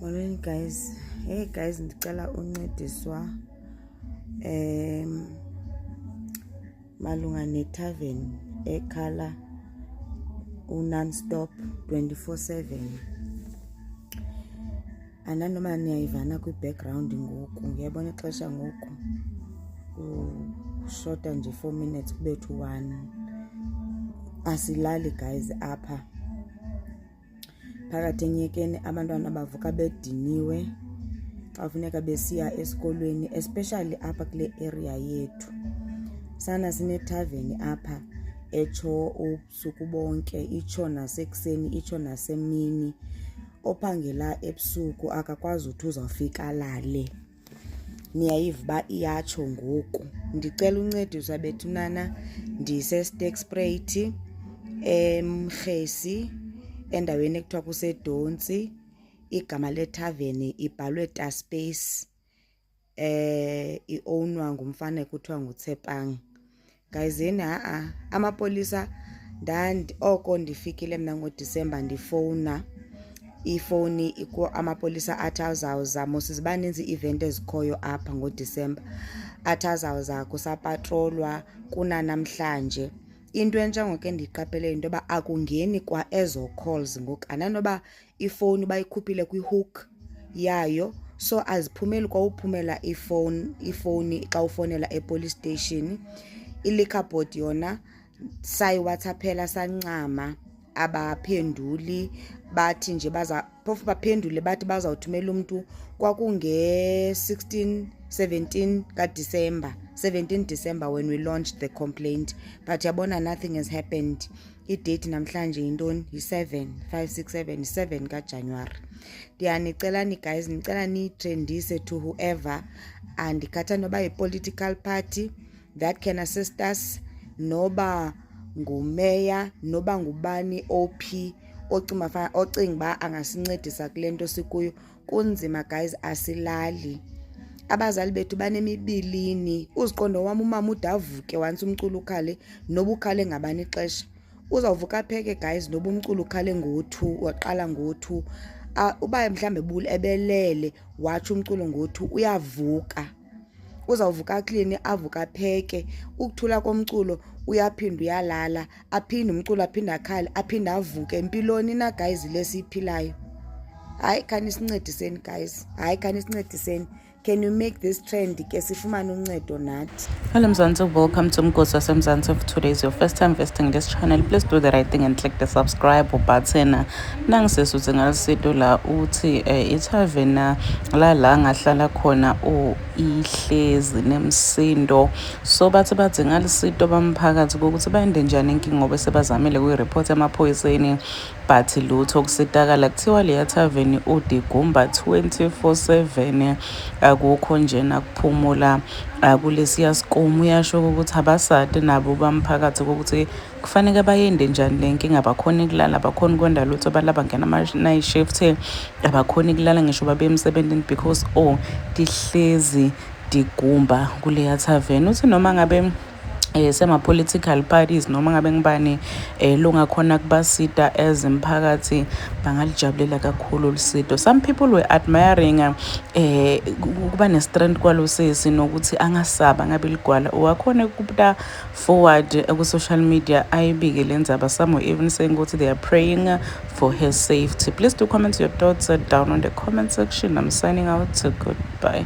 Morning guys. Hey guys, ndicela uncediswa malunga netavern ekhala non-stop 24/7. Ananoma niyayivana kwi-background ngoku, ngiyabona ixesha ngoku ushota nje 4 minutes kube to 1. Asilali guys apha. Phakathi enyekeni abantwana bavuka bediniwe xa kufuneka besiya esikolweni, especially apha kule area yethu. Sana sinethaveni apha etsho ubusuku bonke, itsho nasekuseni, itsho nasemini. Ophangela ebusuku akakwazi uthi uzawufika lale. Niyayiva uba iyatsho ngoku. Ndicela uncediswa bethunana, ndise-Sterkspruit eMrhesi endaweni ekuthiwa kuseDontsi. Igama lethaveni ibhalwe Taspace, i-ownwa ngumfana ekuthiwa nguTsepang. Guys, amapolisa oko ndifikile mna ngoDisemba ndifowuna ifowuni amapolisa athi azawuza, ziba ninzi ii-event ezikhoyo apha ngoDisemba, athi azawuza kusapatrolwa kunanamhlanje. Into entsha ngoku endiyiqapheleyo into yoba akungeni kwa ezo calls ngoku, ananoba ifowuni bayikhuphile kwi-hook yayo, so aziphumeli kwa uphumela ifowuni xa ufowunela epolice station. I-liquor board yona sayiwhatsappela sancama, abaphenduli. Bathi nje phofu baphendule bathi bazawuthumela umntu kwakunge-17 December when we launched the complaint, but yabona nothing has happened. I-date namhlanje yintoni? yi-7 kaJanuwari. Ndiyanicela guys, nicela niyitrendise to whoever andikhatha noba yi-political party that can assist us, noba ngumeya, noba ngubani OP ocinga uba angasincedisa kule nto sikuyo. Kunzima guys, asilali. Abazali bethu banemibilini. Uziqonda wam umama ude avuke once umculo ukhale, noba ukhale ngabani ixesha uzawuvuka apheke guys, noba umculo ukhale ngo-2, waqala ngo-2. Uba mhlawumbi ebelele watsho umculo ngo-2, uyavuka. Uzawuvuka akline, avuka apheke. Ukuthula komculo uyaphinda uyalala, aphinde umculo aphinde akhale, aphinde avuke. Impiloni na guys le siyiphilayo? Hayi, khanisincediseni guys. Hayi, khanisincediseni. Can you make this trend ke sifumane uncedo nathi? Hello Mzansi, welcome to Mgosi waseMzansi. If today is your first time visiting this channel, please do the right thing and click the subscribe button. Nangisisuthi ngalisito la uthi ithavena la ngahlala khona ihlezi nemsindo. So bathi ngalisito bamphakathi ukuthi bayende njani inkinga ngoba sebazamile kuyireport emaphoyiseni, but lutho okusitakala. Kuthiwa le thaveni uDigumba 24/7 akukho nje nakuphumula. Kulesiya sikomo uyasho ukuthi abasade nabo bamphakathi ukuthi kufanele bayende njani le nkinga. Abakhona ukulala, abakhona ukwenda lutho, balaba ngena ama-night shift, abakhona ukulala ngisho babe emsebenzini because dihlezi Digumba kuleya thaveni. Uthi noma ngabe sema-political parties noma ngabe ngibani lungakhona kubasida as imphakathi bangalijabulela kakhulu ulusito. Some people were admiring ukuba ne-strength kwalosisi nokuthi angasaba ngabe ligwala. Wakhona ukubuta forward ku-social media ayibike le ndzaba. Some were even saying ukuthi they are praying for her safety. Please do comment your thoughts down on the comment section. I'm signing out. Goodbye.